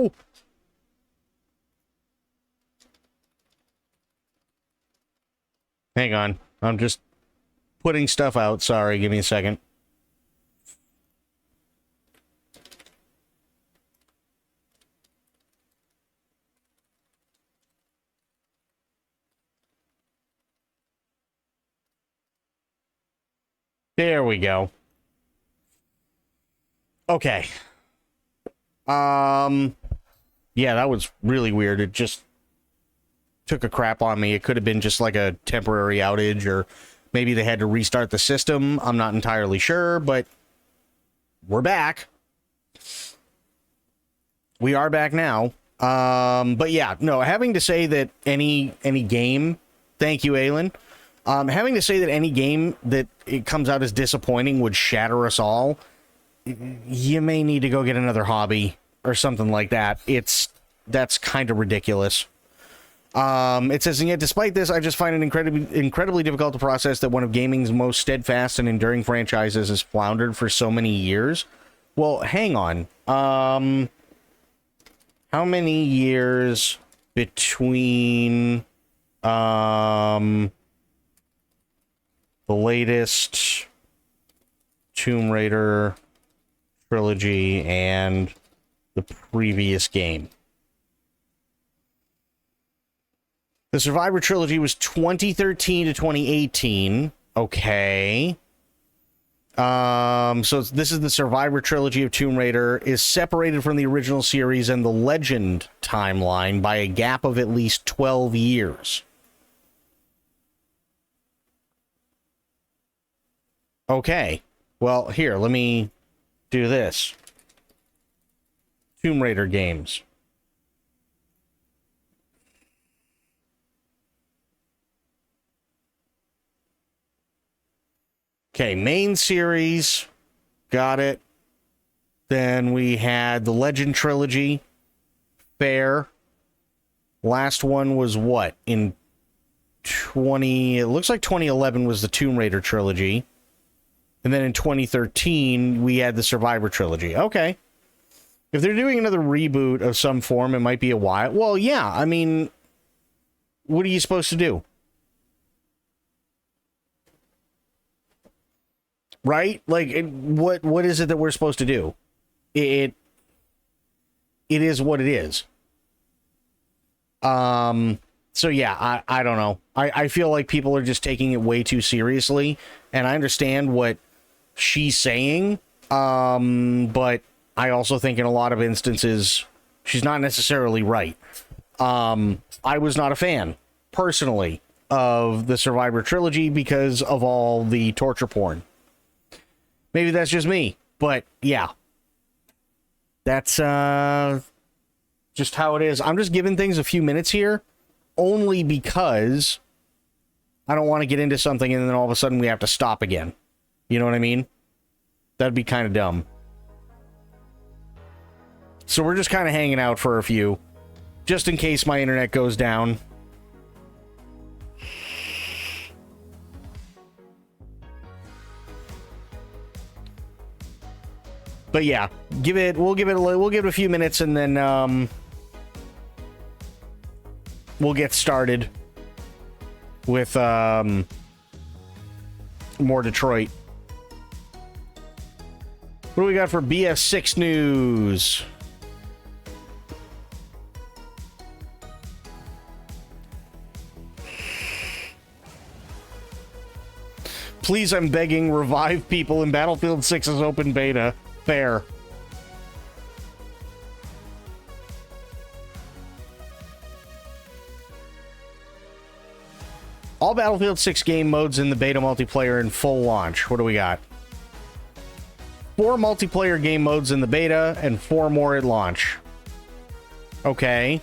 No! Hang on. I'm just putting stuff out. Sorry, give me a second. There we go. Okay. Yeah, that was really weird. It just took a crap on me. It could have been just like a temporary outage, or maybe they had to restart the system. I'm not entirely sure, but we're back. We are back now. But yeah, no, having to say that any game, thank you, Aylin. Having to say that any game that it comes out as disappointing would shatter us all, you may need to go get another hobby or something like that. That's kind of ridiculous. It says, and yet despite this, I just find it incredibly difficult to process that one of gaming's most steadfast and enduring franchises has floundered for so many years. Well, hang on. How many years between the latest Tomb Raider trilogy and the previous game? The Survivor trilogy was 2013 to 2018. Okay. So this is the Survivor trilogy of Tomb Raider, is separated from the original series and the Legend timeline by a gap of at least 12 years. Okay. Well, here, let me do this. Tomb Raider games. Okay, main series. Got it. Then we had the Legend trilogy. Fair. Last one was what? In it looks like 2011 was the Tomb Raider trilogy. And then in 2013, we had the Survivor trilogy. Okay. If they're doing another reboot of some form, it might be a while. Well, yeah, I mean, what are you supposed to do? Right? Like, what is it that we're supposed to do? It is what it is. So yeah, I don't know. I feel like people are just taking it way too seriously, and I understand what she's saying, but I also think in a lot of instances she's not necessarily right. I was not a fan, personally, of the Survivor trilogy because of all the torture porn. Maybe that's just me, but yeah. That's just how it is. I'm just giving things a few minutes here, only because I don't want to get into something and then all of a sudden we have to stop again. You know what I mean? That'd be kind of dumb. So we're just kind of hanging out for a few, just in case my internet goes down. But yeah, we'll give it a few minutes, and then we'll get started with more Detroit. What do we got for BS6 news? Please, I'm begging, revive people in Battlefield 6's open beta. Fair. All Battlefield 6 game modes in the beta multiplayer in full launch. What do we got? 4 multiplayer game modes in the beta and 4 more at launch. Okay.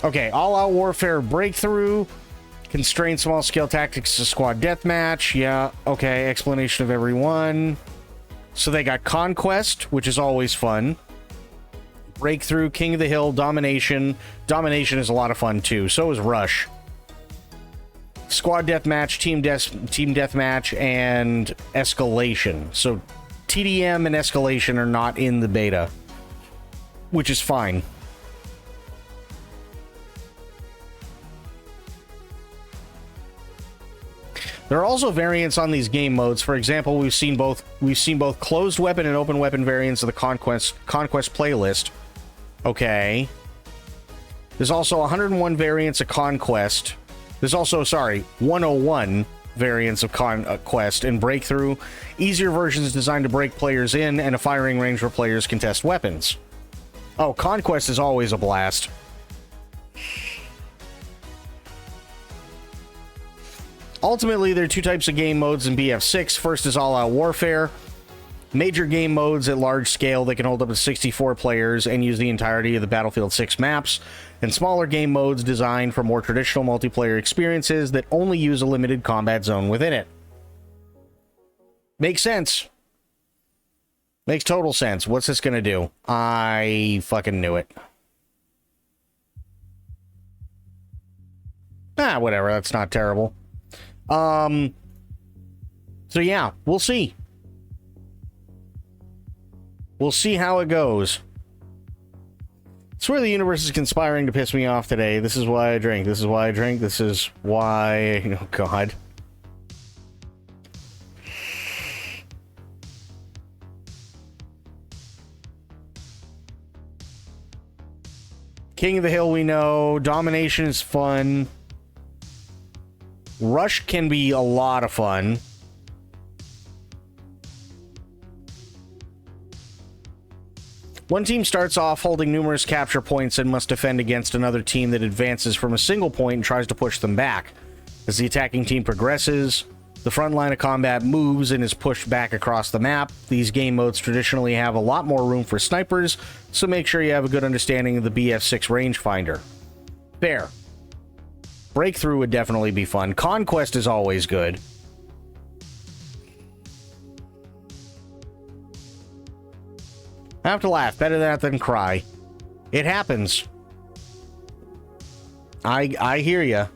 Okay, all-out warfare breakthrough, constrain small-scale tactics to squad deathmatch. Yeah, okay, explanation of every one. So they got Conquest, which is always fun. Breakthrough, King of the Hill, Domination. Domination is a lot of fun, too. So is Rush. squad deathmatch, team deathmatch, and escalation. So TDM and escalation are not in the beta, which is fine. There are also variants on these game modes. For example, we've seen both closed weapon and open weapon variants of the Conquest playlist. Okay. There's also 101 variants of Conquest. There's also, 101 variants of Conquest and Breakthrough. Easier versions designed to break players in, and a firing range where players can test weapons. Oh, Conquest is always a blast. Ultimately, there are two types of game modes in BF6. First is all-out warfare. Major game modes at large scale that can hold up to 64 players and use the entirety of the Battlefield 6 maps. And smaller game modes designed for more traditional multiplayer experiences that only use a limited combat zone within it. Makes sense. Makes total sense. What's this gonna do? I fucking knew it. Whatever. That's not terrible. So yeah, we'll see. We'll see how it goes. I swear the universe is conspiring to piss me off today. This is why I drink. This is why I drink. This is why... Oh, God. King of the Hill, we know. Domination is fun. Rush can be a lot of fun. One team starts off holding numerous capture points and must defend against another team that advances from a single point and tries to push them back. As the attacking team progresses, the front line of combat moves and is pushed back across the map. These game modes traditionally have a lot more room for snipers, so make sure you have a good understanding of the BF6 rangefinder. Fair. Breakthrough would definitely be fun. Conquest is always good. I have to laugh. Better that than cry. It happens. I hear ya.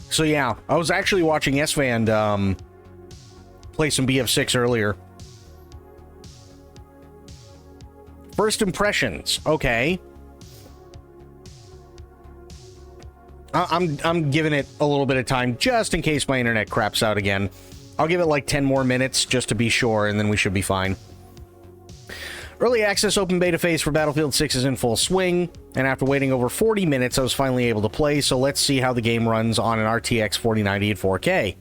So yeah, I was actually watching SVand play some BF6 earlier. First impressions. Okay. I'm giving it a little bit of time just in case my internet craps out again. I'll give it like 10 more minutes just to be sure, and then we should be fine. Early access open beta phase for Battlefield 6 is in full swing, and after waiting over 40 minutes, I was finally able to play, so let's see how the game runs on an RTX 4090 at 4K.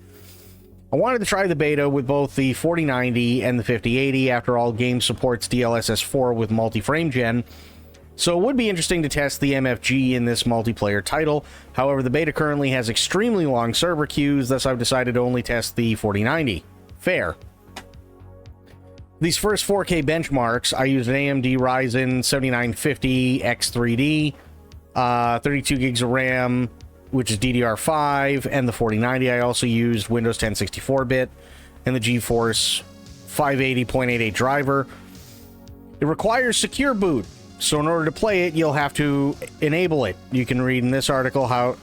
I wanted to try the beta with both the 4090 and the 5080. After all, game supports DLSS 4 with multi-frame gen, so it would be interesting to test the MFG in this multiplayer title. However, the beta currently has extremely long server queues, thus I've decided to only test the 4090. Fair. These first 4K benchmarks, I used an AMD Ryzen 7950 X3D, 32 gigs of RAM, which is DDR5, and the 4090 I also used Windows 10 64-bit, and the GeForce 580.88 driver. It requires secure boot, so in order to play it, you'll have to enable it. You can read in this article how...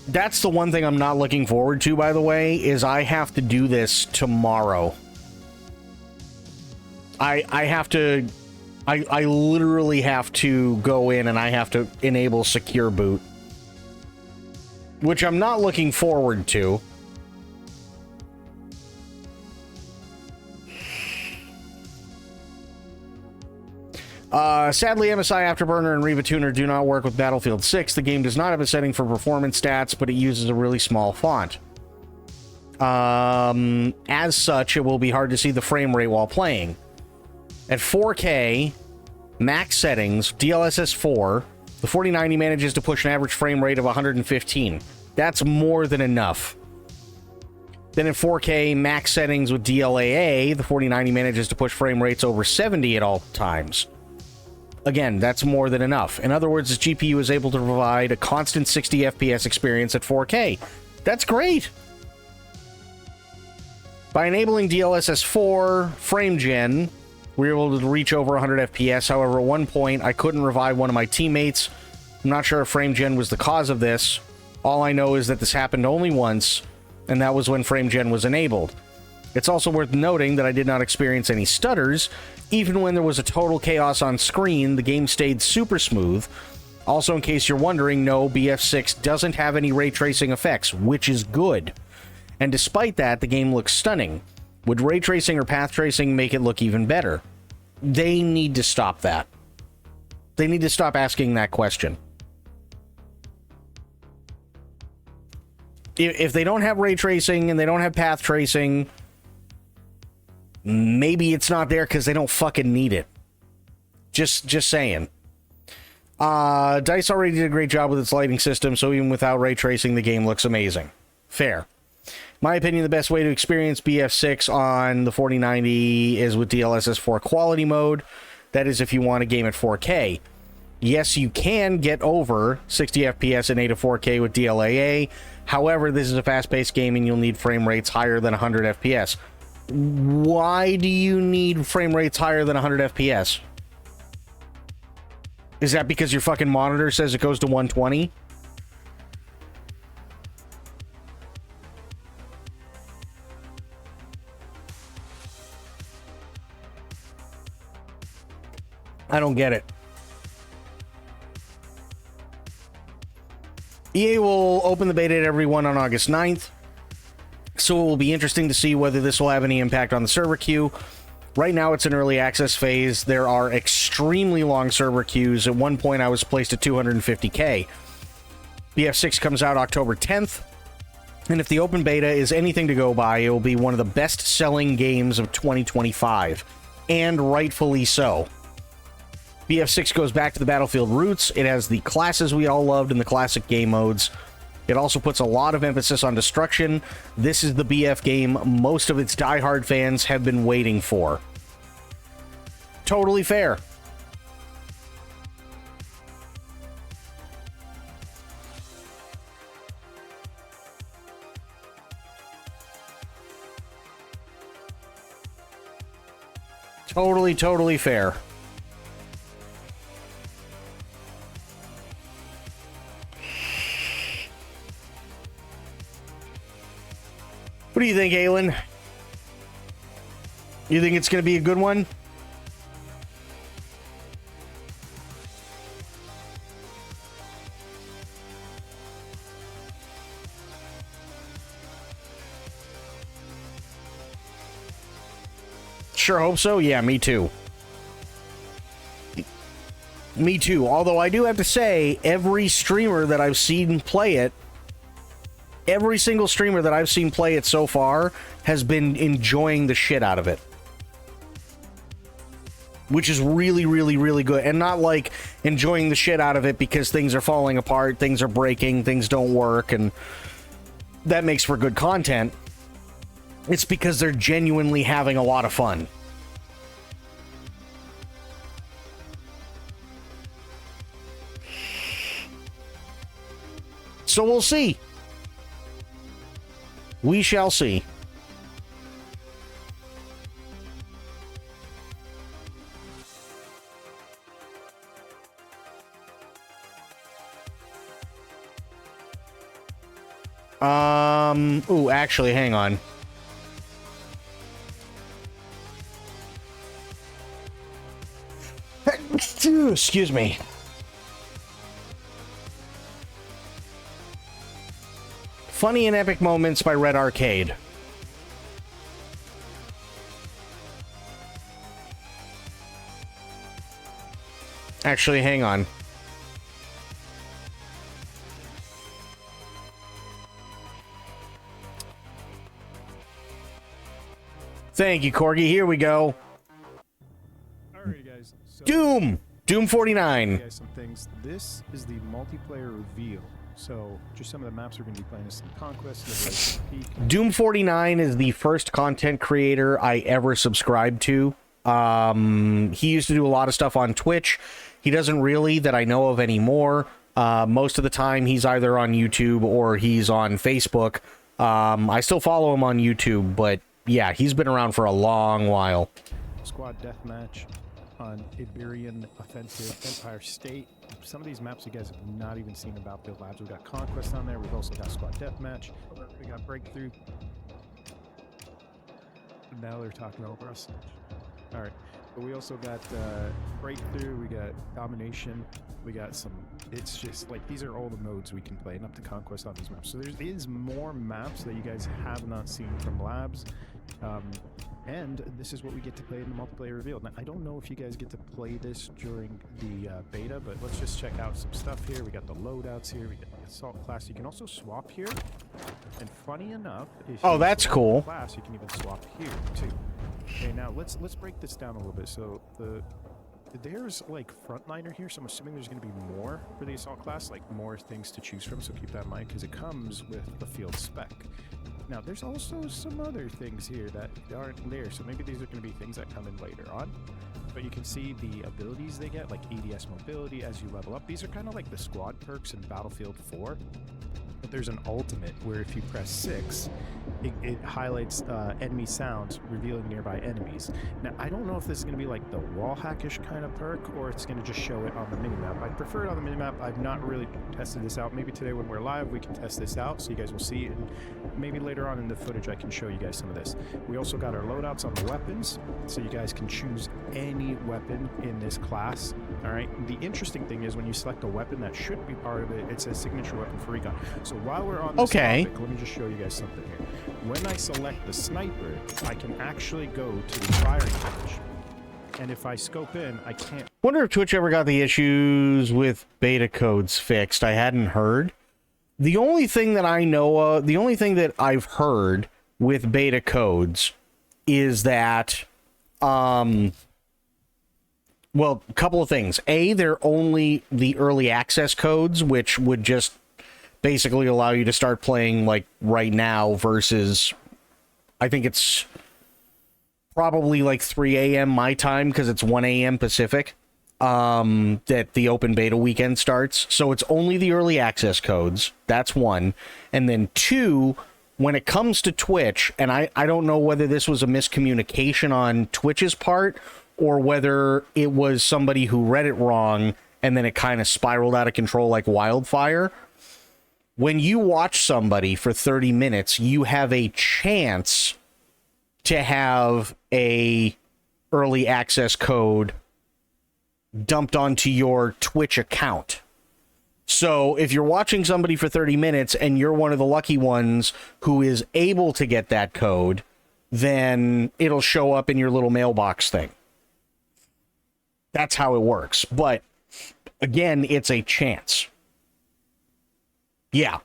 That's the one thing I'm not looking forward to, by the way, is I have to do this tomorrow. I have to... I literally have to go in and I have to enable secure boot. Which I'm not looking forward to. Sadly, MSI Afterburner and Riva Tuner do not work with Battlefield 6. The game does not have a setting for performance stats, but it uses a really small font. As such, it will be hard to see the frame rate while playing. At 4K, max settings, DLSS 4, the 4090 manages to push an average frame rate of 115. That's more than enough. Then in 4K max settings with DLAA, the 4090 manages to push frame rates over 70 at all times. Again, that's more than enough. In other words, this GPU is able to provide a constant 60 FPS experience at 4K. That's great! By enabling DLSS 4 frame gen, We were able to reach over 100 FPS. However, at one point, I couldn't revive one of my teammates. I'm not sure if frame gen was the cause of this. All I know is that this happened only once, and that was when frame gen was enabled. It's also worth noting that I did not experience any stutters. Even when there was a total chaos on screen, the game stayed super smooth. Also, in case you're wondering, no, BF6 doesn't have any ray tracing effects, which is good. And despite that, the game looks stunning. Would ray tracing or path tracing make it look even better? They need to stop that. They need to stop asking that question. If they don't have ray tracing and they don't have path tracing, maybe it's not there because they don't fucking need it. Just saying. DICE already did a great job with its lighting system, so even without ray tracing, the game looks amazing. Fair. My opinion, the best way to experience BF6 on the 4090 is with DLSS 4 quality mode. That is if you want a game at 4K. Yes, you can get over 60 FPS and 8 to 4K with DLAA. However, this is a fast-paced game and you'll need frame rates higher than 100 FPS. Why do you need frame rates higher than 100 FPS? Is that because your fucking monitor says it goes to 120? I don't get it. EA will open the beta to everyone on August 9th, so it will be interesting to see whether this will have any impact on the server queue. Right now, it's an early access phase. There are extremely long server queues. At one point, I was placed at 250k. BF6 comes out October 10th, and if the open beta is anything to go by, it will be one of the best-selling games of 2025, and rightfully so. BF6 goes back to the Battlefield roots. It has the classes we all loved in the classic game modes. It also puts a lot of emphasis on destruction. This is the BF game most of its diehard fans have been waiting for. Totally fair. Totally fair. What do you think, Aylin? You think it's going to be a good one? Sure hope so. Yeah, me too. Me too. Although I do have to say, every streamer that I've seen play it, every single streamer that I've seen play it so far has been enjoying the shit out of it. Which is really, really, really good. And not like enjoying the shit out of it because things are falling apart, things are breaking, things don't work, and that makes for good content. It's because they're genuinely having a lot of fun. So we'll see. We shall see. Ooh, actually, hang on. Excuse me. Funny and Epic Moments by Red Arcade. Actually, hang on. Thank you, Corgi. Here we go. Alright, guys. So, Doom 49. guys, some things. This is the multiplayer reveal. So, just some of the maps we're going to be playing is some Conquest, Peak. Doom 49 is the first content creator I ever subscribed to. He used to do a lot of stuff on Twitch. He doesn't really, that I know of anymore. Most of the time, he's either on YouTube or he's on Facebook. I still follow him on YouTube, but yeah, he's been around for a long while. squad deathmatch on Iberian Offensive Empire State. Some of these maps you guys have not even seen in Battlefield Labs. We've got Conquest on there. We've also got squad deathmatch. We got Breakthrough. Now they're talking over us. All right. But we also got Breakthrough, we got Domination, we got some, it's just like, these are all the modes we can play, and up to Conquest on these maps. So there is more maps that you guys have not seen from Labs, and this is what we get to play in the multiplayer reveal. Now, I don't know if you guys get to play this during the beta, but let's just check out some stuff here. We got the loadouts here, we got the Assault class. You can also swap here, and funny enough, if Oh, you that's swap cool. the class, you can even swap here, too. Okay, now let's break this down a little bit. So there's like frontliner here, so I'm assuming there's going to be more for the assault class, like more things to choose from. So keep that in mind because it comes with a field spec. Now there's also some other things here that aren't there, so maybe these are going to be things that come in later on. But you can see the abilities they get, like ADS mobility as you level up. These are kind of like the squad perks in Battlefield 4. But there's an ultimate where if you press 6, it highlights enemy sounds, revealing nearby enemies. Now, I don't know if this is going to be like the wall hackish kind of perk, or it's going to just show it on the minimap. I prefer it on the minimap. I've not really tested this out. Maybe today when we're live, we can test this out so you guys will see. And maybe later on in the footage, I can show you guys some of this. We also got our loadouts on the weapons, so you guys can choose any weapon in this class. All right. The interesting thing is when you select a weapon that should be part of it, it says signature weapon for recon. So while we're on this topic, let me just show you guys something here. When I select the sniper, I can actually go to the firing range. And if I scope in, I can't. Wonder if Twitch ever got the issues with beta codes fixed. I hadn't heard. The only thing that I know of, the only thing that I've heard with beta codes is that, well, a couple of things. A, they're only the early access codes, which would just basically allow you to start playing like right now versus, I think it's probably like 3 a.m. my time because it's 1 a.m. Pacific that the open beta weekend starts. So it's only the early access codes. That's one. And then two, when it comes to Twitch, and I don't know whether this was a miscommunication on Twitch's part or whether it was somebody who read it wrong and then it kind of spiraled out of control like wildfire. When you watch somebody for 30 minutes, you have a chance to have a early access code dumped onto your Twitch account. So if you're watching somebody for 30 minutes and you're one of the lucky ones who is able to get that code, then it'll show up in your little mailbox thing. That's how it works. But again, it's a chance. Yeah.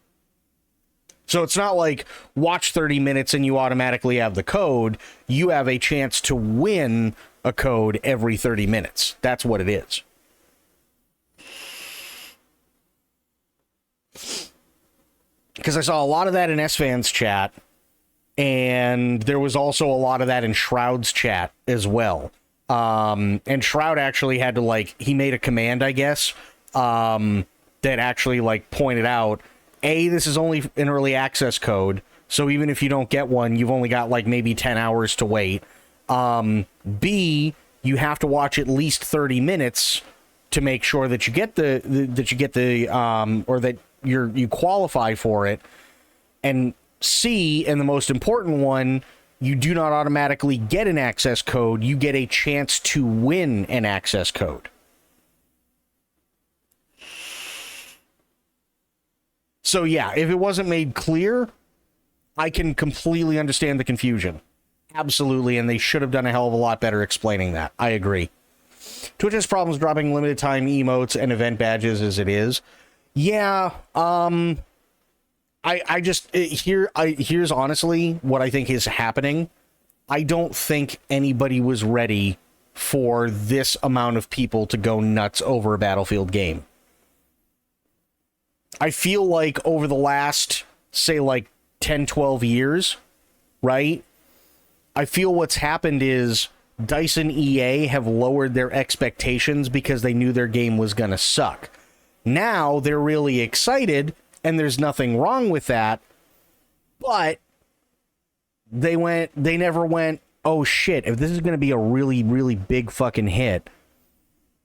So it's not like watch 30 minutes and you automatically have the code. You have a chance to win a code every 30 minutes. That's what it is. Because I saw a lot of that in S-Fans chat, and there was also a lot of that in Shroud's chat as well. And Shroud actually had to, like, he made a command, I guess, that actually, like, pointed out, A, this is only an early access code, so even if you don't get one, you've only got, like, maybe 10 hours to wait. B, you have to watch at least 30 minutes to make sure that you get or that you qualify for it. And C, and the most important one, you do not automatically get an access code. You get a chance to win an access code. So yeah, if it wasn't made clear, I can completely understand the confusion. Absolutely, and they should have done a hell of a lot better explaining that. I agree. Twitch has problems dropping limited time emotes and event badges as it is. Yeah, here's honestly what I think is happening. I don't think anybody was ready for this amount of people to go nuts over a Battlefield game. I feel like over the last, say, like 10, 12 years, right? I feel what's happened is DICE and EA have lowered their expectations because they knew their game was going to suck. Now they're really excited, and there's nothing wrong with that, but they never went, oh shit, if this is going to be a really, really big fucking hit,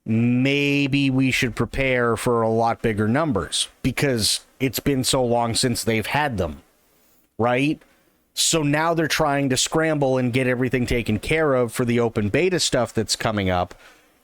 maybe we should prepare for a lot bigger numbers because it's been so long since they've had them, right? So now they're trying to scramble and get everything taken care of for the open beta stuff that's coming up,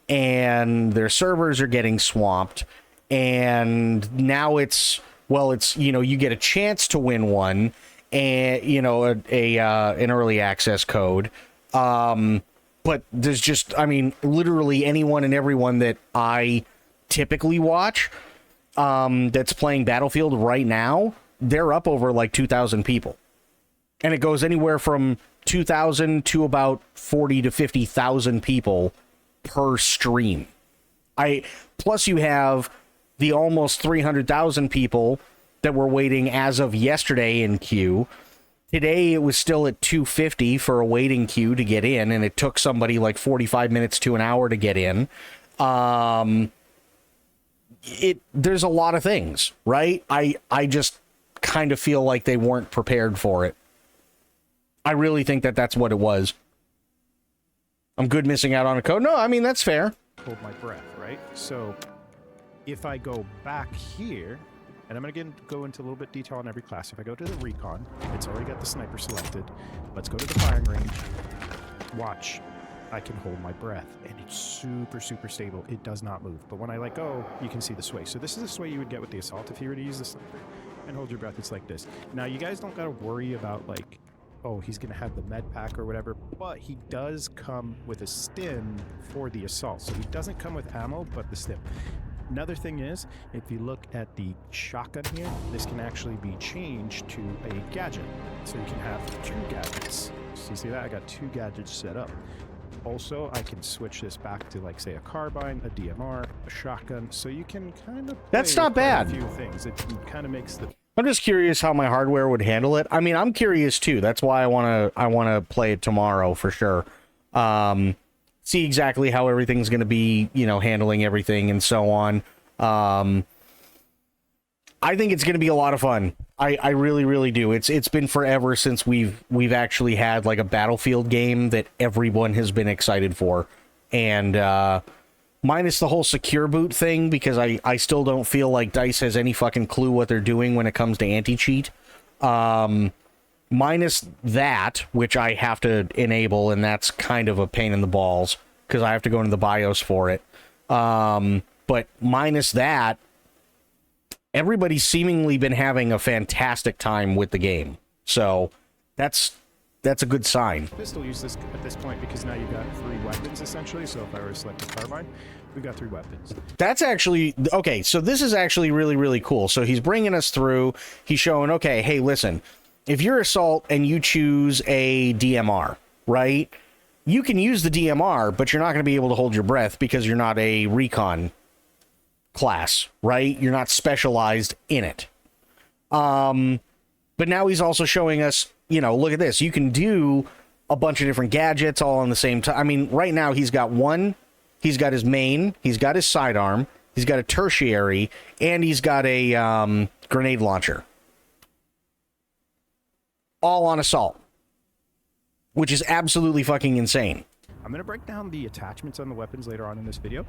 and their servers are getting swamped, and now it's, well, it's, you know, you get a chance to win one, and, you know, an early access code, but there's just, I mean, literally anyone and everyone that I typically watch that's playing Battlefield right now, they're up over like 2,000 people. And it goes anywhere from 2,000 to about 40 to 50,000 people per stream. Plus you have the almost 300,000 people that were waiting as of yesterday in queue. Today, it was still at 250 for a waiting queue to get in, and it took somebody like 45 minutes to an hour to get in. There's a lot of things, right? I just kind of feel like they weren't prepared for it. I really think that that's what it was. I'm good missing out on a code. No, I mean, that's fair. Hold my breath, right? So if I go back here, and I'm going to go into a little bit detail on every class. If I go to the recon, it's already got the sniper selected. Let's go to the firing range. Watch. I can hold my breath, and it's super, super stable. It does not move. But when I let go, you can see the sway. So this is the sway you would get with the assault if you were to use the sniper and hold your breath. It's like this. Now, you guys don't got to worry about, like, oh, he's going to have the med pack or whatever, but he does come with a stim for the assault. So he doesn't come with ammo, but the stim. Another thing is, if you look at the shotgun here, this can actually be changed to a gadget. So you can have 2 gadgets. So you see that? I got 2 gadgets set up. Also, I can switch this back to, like, say, a carbine, a DMR, a shotgun. So you can kind of That's not bad. A few things. It kind of makes the... I'm just curious how my hardware would handle it. I mean, I'm curious too. That's why I want to play it tomorrow for sure. See exactly how everything's going to be, you know, handling everything and so on. I think it's going to be a lot of fun. I really, really do. It's been forever since we've actually had like a Battlefield game that everyone has been excited for. And, minus the whole secure boot thing, because I still don't feel like DICE has any fucking clue what they're doing when it comes to anti-cheat. Minus that, which I have to enable, and that's kind of a pain in the balls, because I have to go into the BIOS for it. But minus that, everybody's seemingly been having a fantastic time with the game. So, that's a good sign. Pistol use this at this point because now you've got 3 weapons essentially. So if I were to select a carbine, we've got 3 weapons. That's actually okay. So this is actually really, really cool. So he's bringing us through. He's showing, okay, hey, listen, if you're assault and you choose a DMR, right? You can use the DMR, but you're not going to be able to hold your breath because you're not a recon class, right? You're not specialized in it. But now he's also showing us, you know, look at this. You can do a bunch of different gadgets all on the same time. I mean, right now he's got he's got his main, he's got his sidearm, he's got a tertiary, and he's got a grenade launcher. All on assault. Which is absolutely fucking insane. I'm going to break down the attachments on the weapons later on in this video.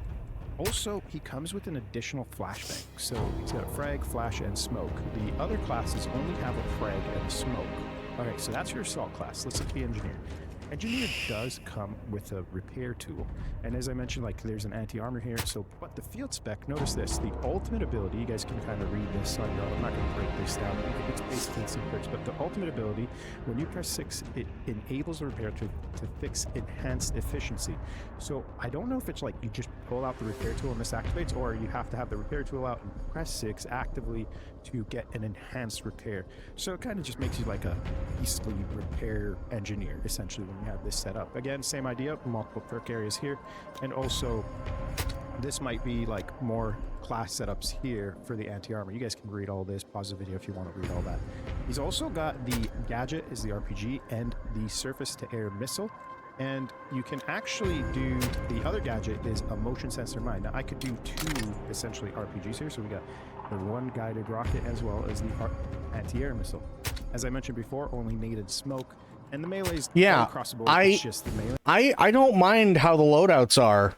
Also, he comes with an additional flashbang. So he's got a frag, flash, and smoke. The other classes only have a frag and a smoke. Okay, so that's your assault class. Let's look at the engineer. Engineer does come with a repair tool. And as I mentioned, like, there's an anti-armor here. So, but the field spec, notice this, the ultimate ability, you guys can kind of read this on your own. I'm not going to break this down. It's basically secrets, but the ultimate ability, when you press 6, it enables the repair to fix enhanced efficiency. So I don't know if it's like you just pull out the repair tool and this activates, or you have to have the repair tool out and press 6 actively to get an enhanced repair. So it kind of just makes you like a beastly repair engineer, essentially, when you have this set up. Again, same idea, multiple perk areas here, and also this might be like more class setups here for the anti-armor. You guys can read all this, pause the video if you want to read all that. He's also got the gadget is the RPG and the surface-to-air missile. And you can actually do, the other gadget is a motion sensor mine. Now I could do 2 essentially RPGs here. So we got the 1 guided rocket as well as the anti-air missile. As I mentioned before, only needed smoke. And the melee's Yeah, across the board. I- It's just the melee. I don't mind how the loadouts are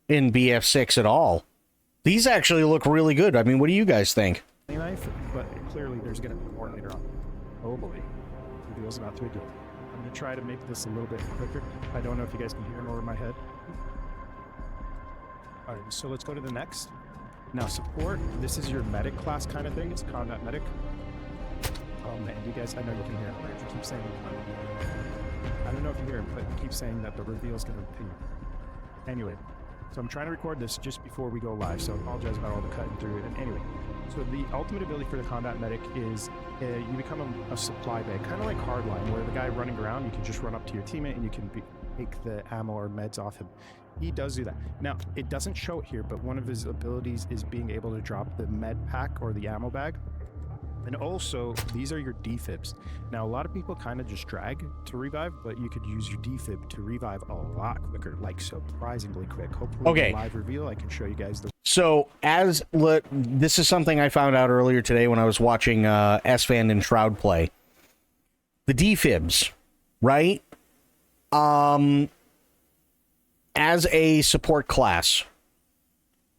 in BF6 at all. These actually look really good. I mean, what do you guys think? Knife, but clearly there's going to be more later on. Oh boy, reveal's about to begin. I'm going to try to make this a little bit quicker. I don't know if you guys can hear him over my head. All right, so let's go to the next. Now support, this is your medic class kind of thing. It's combat medic. Oh man, you guys, I know you can hear him. I keep saying, I don't know if you hear him, but he keeps saying that the reveal is going to repeat. Anyway, so I'm trying to record this just before we go live, so I apologize about all the cutting through it. And anyway, so the ultimate ability for the combat medic is you become a supply bag, kind of like Hardline, where the guy running around, you can just run up to your teammate and you can take the ammo or meds off him. He does do that. Now, it doesn't show it here, but one of his abilities is being able to drop the med pack or the ammo bag. And also, these are your defibs. Now, a lot of people kind of just drag to revive, but you could use your defib to revive a lot quicker, like surprisingly quick. Hopefully, Okay. in the live reveal, I can show you guys the. So, this is something I found out earlier today when I was watching S-Fan and Shroud play. The defibs, right? As a support class,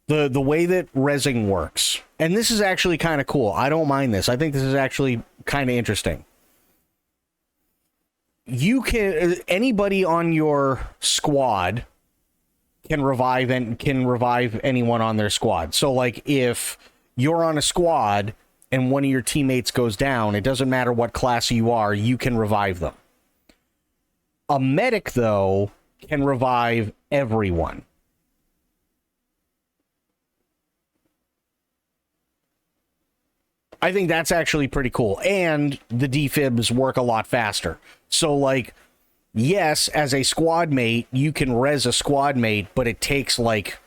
the way that rezzing works, and this is actually kind of cool. I don't mind this. I think this is actually kind of interesting. You can anybody on your squad can revive anyone on their squad. So like if you're on a squad and one of your teammates goes down, it doesn't matter what class you are, you can revive them. A medic though can revive everyone. I think that's actually pretty cool. And the defibs work a lot faster. So, like, yes, as a squad mate, you can res a squad mate, but it takes, like,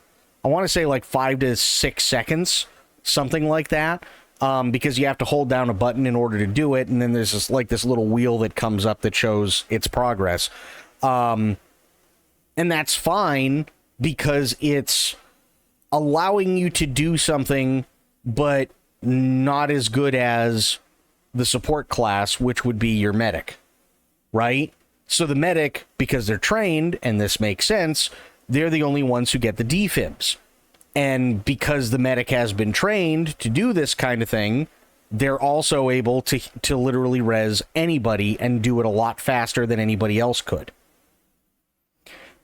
I want to say, like, 5 to 6 seconds, something like that, because you have to hold down a button in order to do it, and then there's this, like, this little wheel that comes up that shows its progress. And that's fine, because it's allowing you to do something, but not as good as the support class, which would be your medic, right? So the medic, because they're trained, and this makes sense, they're the only ones who get the defibs. And because the medic has been trained to do this kind of thing, they're also able to literally res anybody and do it a lot faster than anybody else could.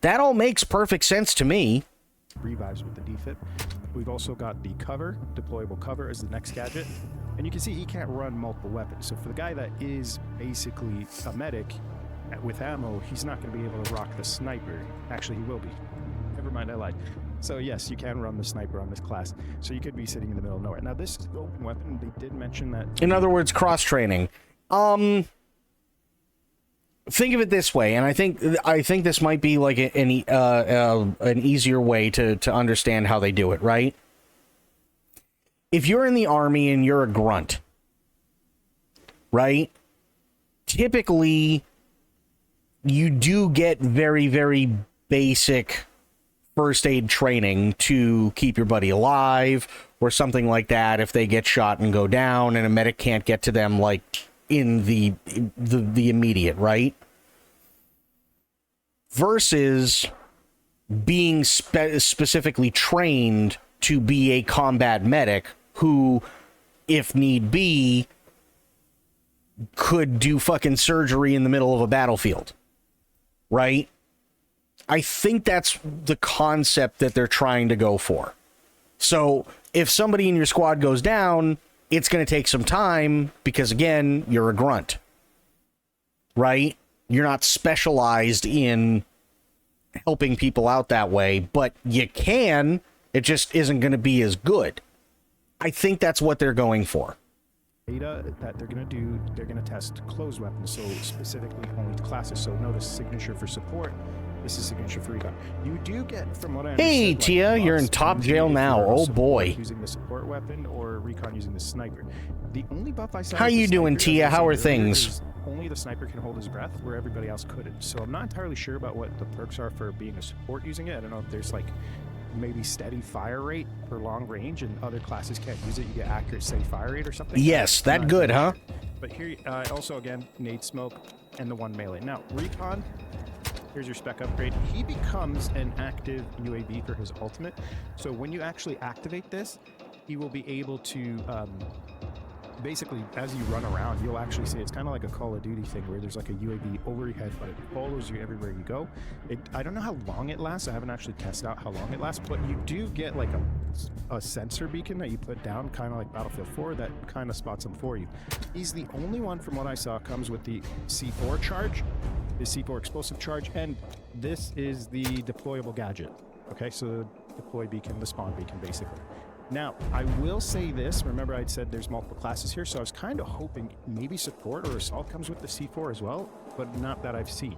That all makes perfect sense to me. Revives with the defib. We've also got the cover, deployable cover as the next gadget. And you can see he can't run multiple weapons. So for the guy that is basically a medic with ammo, he's not going to be able to rock the sniper. Actually, he will be. Never mind, I lied. So yes, you can run the sniper on this class. So you could be sitting in the middle of nowhere. Now this is an open weapon. They did mention that. In other words, cross-training. Think of it this way, and I think this might be like an easier way to understand how they do it, right? If you're in the army and you're a grunt, right? Typically, you do get very, very basic first aid training to keep your buddy alive or something like that if they get shot and go down and a medic can't get to them, like, in the immediate, right? Versus being specifically trained to be a combat medic who, if need be, could do fucking surgery in the middle of a battlefield, right? I think that's the concept that they're trying to go for. So if somebody in your squad goes down, it's going to take some time because, again, you're a grunt, right? You're not specialized in helping people out that way, but you can. It just isn't going to be as good. I think that's what they're going for. Data that they're going to do, they're going to test closed weapons, so specifically only classes. So notice signature for support. This is signature for recon. You do get, from what I understand, Hey, Tia, you're in top jail now. Oh boy. Using the support weapon or recon using the sniper. The only buff I saw. How you doing, Tia? How are things? Only the sniper can hold his breath, where everybody else couldn't. So I'm not entirely sure about what the perks are for being a support using it. I don't know if there's like maybe steady fire rate for long range, and other classes can't use it. You get accurate steady fire rate or something. Yes, that good, huh? But here, also again, nade smoke and the one melee. Now, recon, here's your spec upgrade. He becomes an active UAV for his ultimate. So when you actually activate this, he will be able to basically, as you run around, you'll actually see it's kind of like a Call of Duty thing where there's like a UAV over your head, but it follows you everywhere you go. I don't know how long it lasts. I haven't actually tested out how long it lasts, but you do get like a sensor beacon that you put down, kind of like Battlefield 4, that kind of spots him for you. He's the only one, from what I saw, comes with the C4 charge, the C4 explosive charge, and this is the deployable gadget. Okay, so deploy beacon, the spawn beacon, basically. Now, I will say this. Remember, I'd said there's multiple classes here, so I was kind of hoping maybe support or assault comes with the C4 as well, but not that I've seen.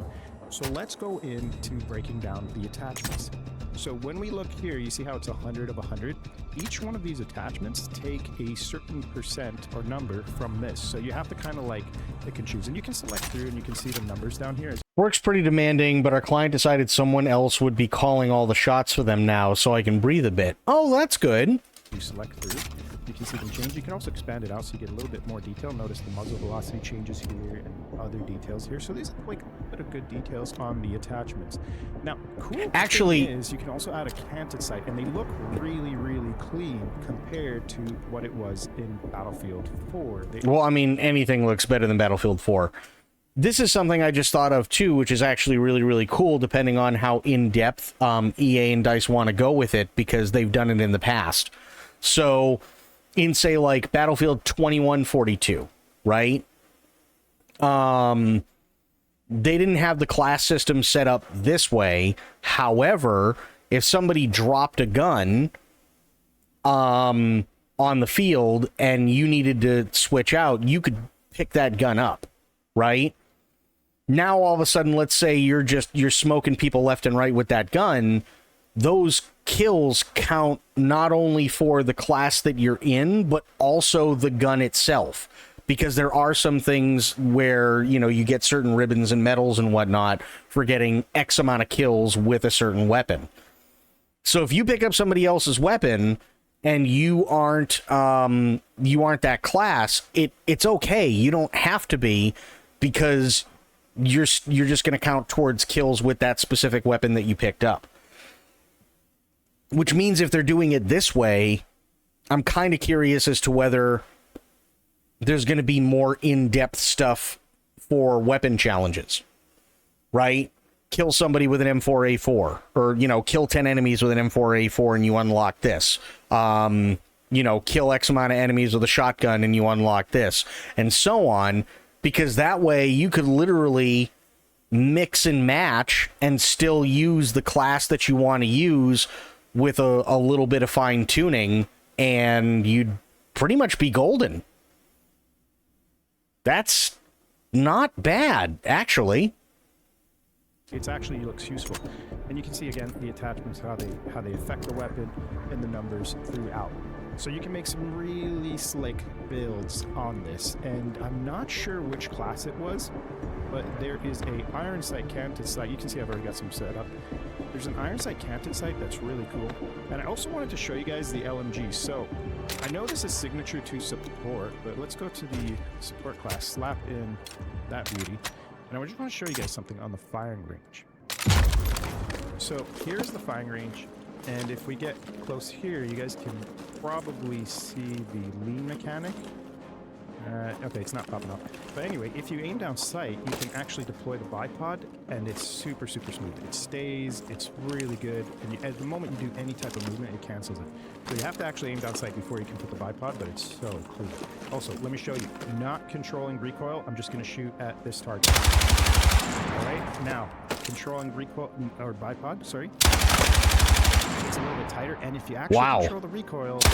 So let's go into breaking down the attachments. So when we look here, you see how it's 100 of 100? Each one of these attachments take a certain percent or number from this. So you have to kind of like pick and choose. And you can select through and you can see the numbers down here. Work's pretty demanding, but our client decided someone else would be calling all the shots for them now, so I can breathe a bit. Oh, that's good. You select through, you can see them change. You can also expand it out so you get a little bit more detail. Notice the muzzle velocity changes here and other details here. So these are like a bit of good details on the attachments. Now, cool actually thing is you can also add a canted sight, and they look really, really clean compared to what it was in Battlefield 4. Well, I mean, anything looks better than Battlefield 4. This is something I just thought of too, which is actually really, really cool, depending on how in-depth EA and DICE want to go with it, because they've done it in the past. So, in, say, like, Battlefield 2142, right? They didn't have the class system set up this way. However, if somebody dropped a gun on the field and you needed to switch out, you could pick that gun up, right? Now, all of a sudden, let's say you're smoking people left and right with that gun, those kills count not only for the class that you're in, but also the gun itself. Because there are some things where, you know, you get certain ribbons and medals and whatnot for getting X amount of kills with a certain weapon. So if you pick up somebody else's weapon and you aren't that class, it's okay. You don't have to be, because you're just going to count towards kills with that specific weapon that you picked up. Which means if they're doing it this way, I'm kind of curious as to whether there's going to be more in-depth stuff for weapon challenges, right? Kill somebody with an M4A4, or, you know, kill 10 enemies with an M4A4 and you unlock this. You know, kill X amount of enemies with a shotgun and you unlock this, and so on, because that way you could literally mix and match and still use the class that you want to use with a little bit of fine tuning, and you'd pretty much be golden. That's not bad, actually. It actually looks useful, and you can see again the attachments, how they affect the weapon and the numbers throughout. So you can make some really slick builds on this, and I'm not sure which class it was, but there is a iron sight canted sight. You can see I've already got some set up. There's an iron sight canted sight that's really cool, and I also wanted to show you guys the LMG. So I know this is signature to support, but let's go to the support class, slap in that beauty, and I just want to show you guys something on the firing range. So here's the firing range, and if we get close here, you guys can probably see the lean mechanic. Okay, it's not popping up. But anyway, if you aim down sight, you can actually deploy the bipod, and it's super, super smooth. It stays, it's really good, and at the moment you do any type of movement, it cancels it. So you have to actually aim down sight before you can put the bipod, but it's so clean. Also, let me show you, not controlling recoil, I'm just going to shoot at this target. Alright, now, controlling recoil, or bipod, sorry. It's a little bit tighter, and if you actually control the recoil, it's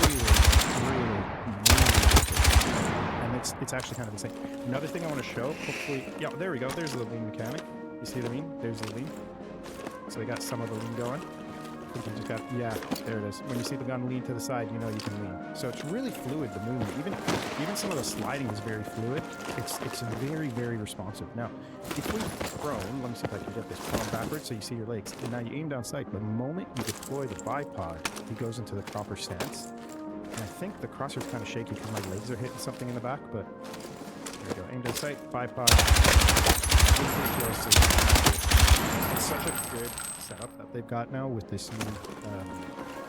really, and it's actually kind of insane. Another thing I want to show, hopefully, yeah, there we go. There's the lean mechanic. You see the lean? There's the lean. So we got some of the lean going. You can just got, yeah, there it is. When you see the gun lean to the side, you know you can lean. So it's really fluid, the movement. Even some of the sliding is very fluid. It's very, very responsive. Now, if we prone, let me see if I can get this prone backwards so you see your legs. And now you aim down sight. The moment you deploy the bipod, it goes into the proper stance. And I think the crosshair's kind of shaky because my legs are hitting something in the back, but there we go. Aim to sight, 5-pod. It's such a good setup that they've got now with this new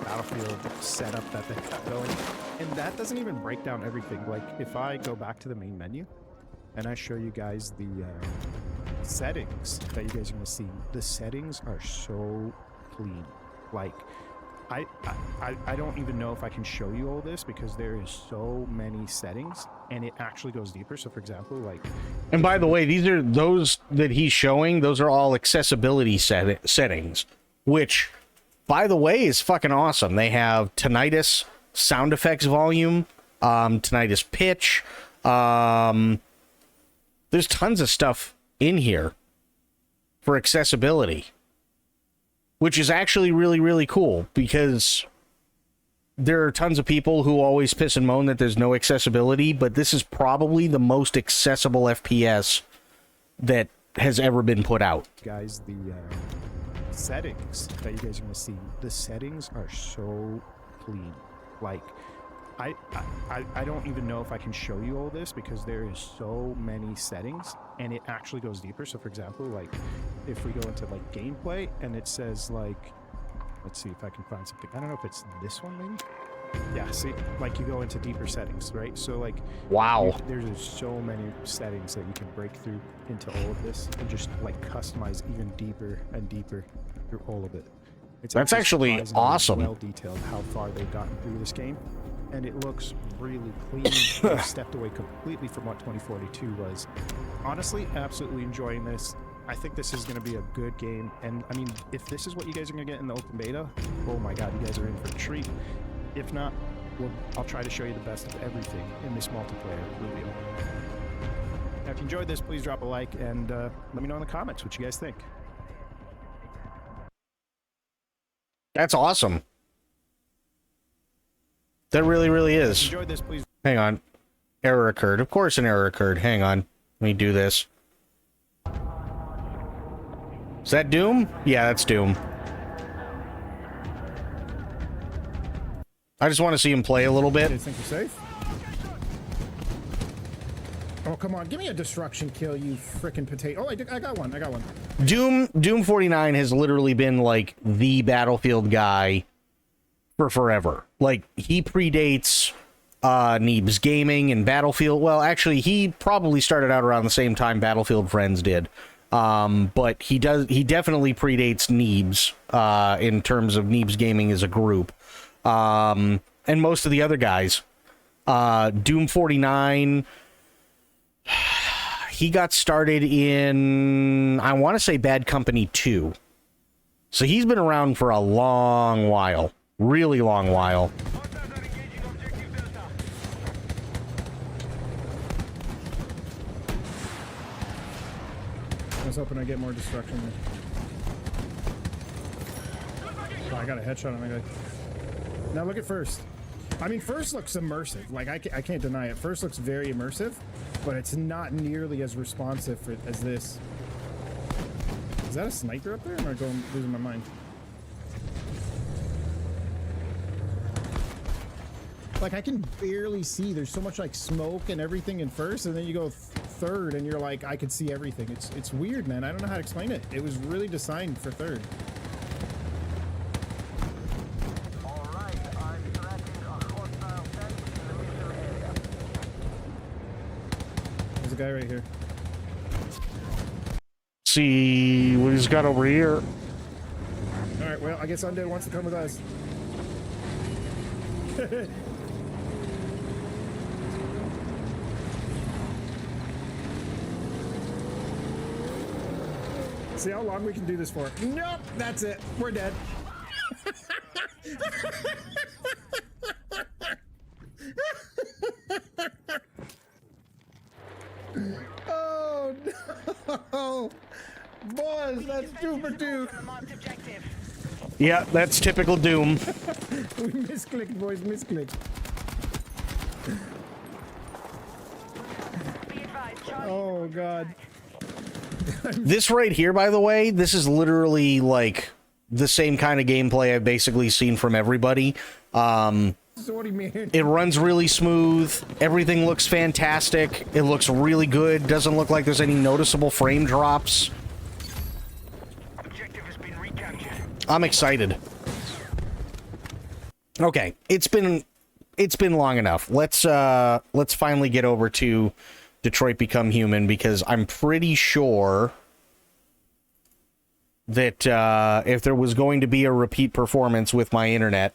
battlefield setup that they've got going. And that doesn't even break down everything. Like, if I go back to the main menu and I show you guys the settings that you guys are going to see, the settings are so clean. Like, I don't even know if I can show you all this because there is so many settings and it actually goes deeper. So for example, like, and by the way, those that he's showing, those are all accessibility settings, which by the way is fucking awesome. They have tinnitus sound effects volume, tinnitus pitch, there's tons of stuff in here for accessibility, which is actually really, really cool because there are tons of people who always piss and moan that there's no accessibility, but this is probably the most accessible FPS that has ever been put out. Guys, the settings that you guys are going to see, the settings are so clean. Like, I don't even know if I can show you all this because there is so many settings and it actually goes deeper. So for example, like if we go into like gameplay and it says like, let's see if I can find something. I don't know if it's this one maybe. Yeah, see, like you go into deeper settings, right? So like, wow, there's just so many settings that you can break through into all of this and just like customize even deeper and deeper through all of it. That's actually awesome. Well detailed how far they've gotten through this game. And it looks really clean. They've stepped away completely from what 2042 was. Honestly, absolutely enjoying this. I think this is going to be a good game. And I mean, if this is what you guys are going to get in the open beta, oh my god, you guys are in for a treat. If not, well, I'll try to show you the best of everything in this multiplayer reveal. Now, if you enjoyed this, please drop a like and let me know in the comments what you guys think. That's awesome. That really, really is. Enjoyed this, please. Hang on. Error occurred. Of course an error occurred. Hang on. Let me do this. Is that Doom? Yeah, that's Doom. I just want to see him play a little bit. You think you're safe? Oh, come on. Give me a destruction kill, you frickin' potato. Oh, I got one. I got one. Doom 49 has literally been like the Battlefield guy for forever. Like, he predates Neebs Gaming and Battlefield. Well, actually, he probably started out around the same time Battlefield Friends did. But he definitely predates Neebs in terms of Neebs Gaming as a group. And most of the other guys. Doom 49, he got started in, I want to say, Bad Company 2. So he's been around for a long while. Really long while. I was hoping I'd get more destruction there. Oh, I got a headshot on my guy. Now look at first. I mean, first looks immersive. Like, I can't deny it. First looks very immersive, but it's not nearly as responsive as this. Is that a sniper up there? Or am I losing my mind? Like, I can barely see. There's so much like smoke and everything in first, and then you go third, and you're like, I could see everything. It's weird, man. I don't know how to explain it. It was really designed for third. All right, I'm tracking a hostile tank in the mission area. There's a guy right here. See what he's got over here. All right, well, I guess Undead wants to come with us. See how long we can do this for. Nope, that's it. We're dead. Oh no! Boys, that's Doom for Doom. Yeah, that's typical Doom. We misclicked, boys, misclicked. Oh god. This right here, by the way, this is literally like the same kind of gameplay I've basically seen from everybody. So what do you mean? It runs really smooth. Everything looks fantastic. It looks really good. Doesn't look like there's any noticeable frame drops. Objective has been recaptured. I'm excited. Okay, it's been long enough. Let's finally get over to Detroit Become Human, because I'm pretty sure that if there was going to be a repeat performance with my internet,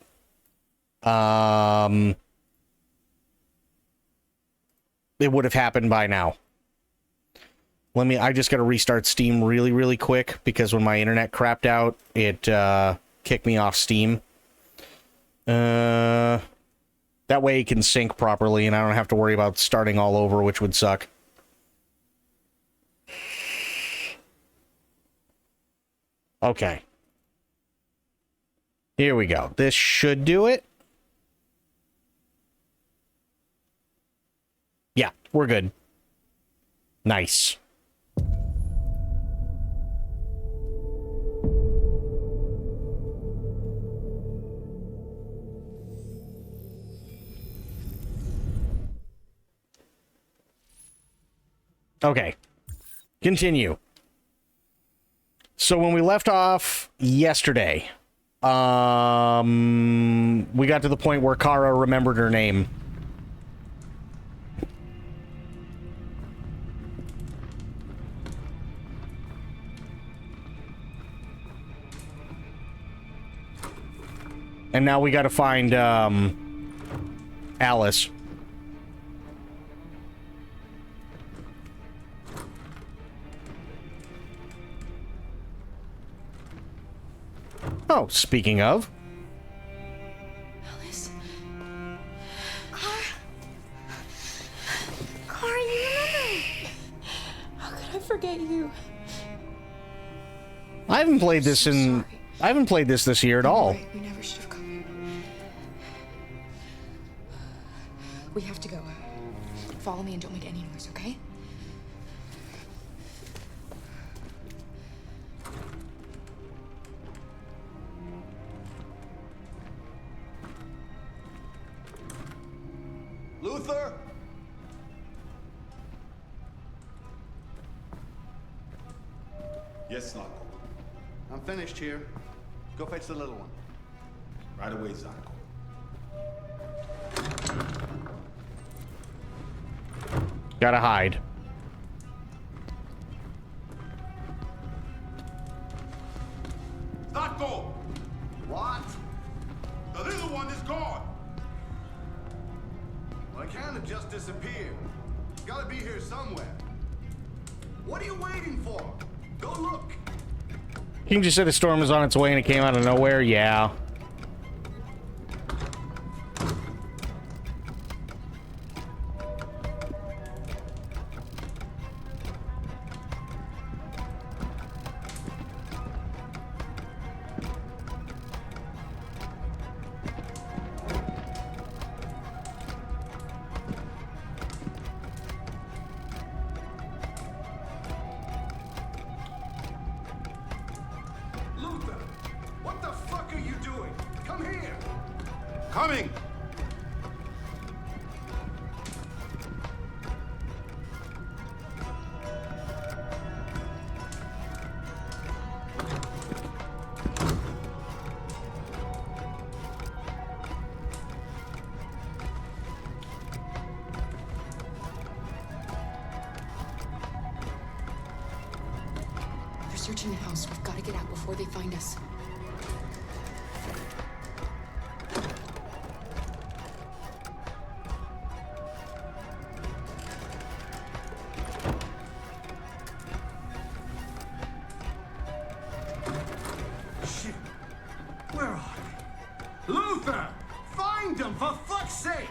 it would have happened by now. I just got to restart Steam really, really quick, because when my internet crapped out, it kicked me off Steam. That way it can sync properly, and I don't have to worry about starting all over, which would suck. Okay. Here we go. This should do it. Yeah, we're good. Nice. Okay. Continue. So when we left off yesterday, we got to the point where Kara remembered her name. And now we got to find Alice. Oh, speaking of. Alice. Cara, you remember? How could I forget you? I haven't played this Sorry. I haven't played this year at all. Right, we never should have come. We have to go. Follow me and don't make any noise, okay? Luther? Yes, Zarko. I'm finished here. Go fetch the little one. Right away, Zarko. Gotta hide. Zarko! What? The little one is gone! Well, I can't have just disappeared. It's gotta be here somewhere. What are you waiting for? Go look. King just said a storm was on its way and it came out of nowhere. Yeah. Luther, what the fuck are you doing? Come here. Coming! They're searching the house. We've got to get out before they find us. Shit. Where are they? Luther! Find them, for fuck's sake!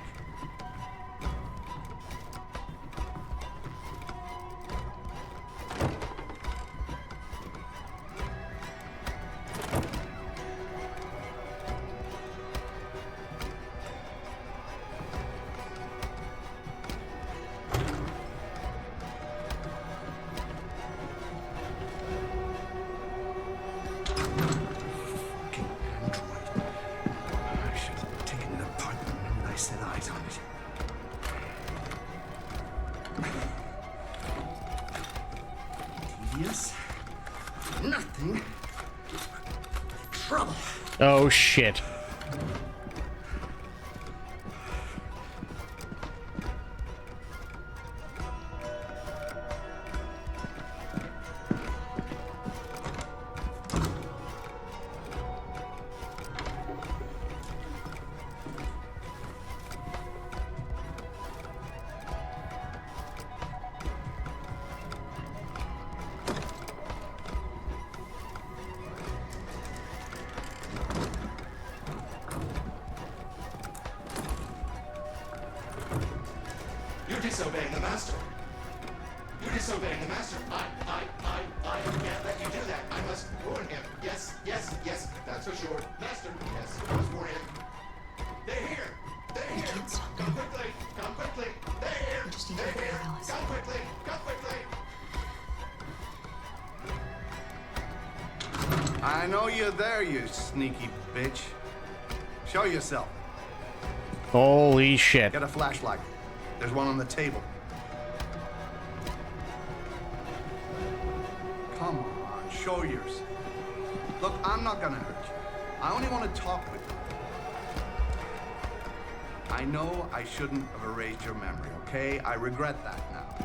Fucking android. I should have taken it apart. Oh, shit. You're disobeying the master. You're disobeying the master. I can't let you do that. I must warn him. Yes, that's for sure. Master, yes, I must warn him. They're here. They're here. can't stop Come now. quickly. Come quickly. They're here. We just need to They're hurry, here. Alice. Come quickly. Come quickly. I know you're there, you sneaky bitch. Show yourself. Holy shit. Get a flashlight. There's one on the table. Come on, show yourself. Look, I'm not gonna hurt you. I only want to talk with you. I know I shouldn't have erased your memory, okay? I regret that now.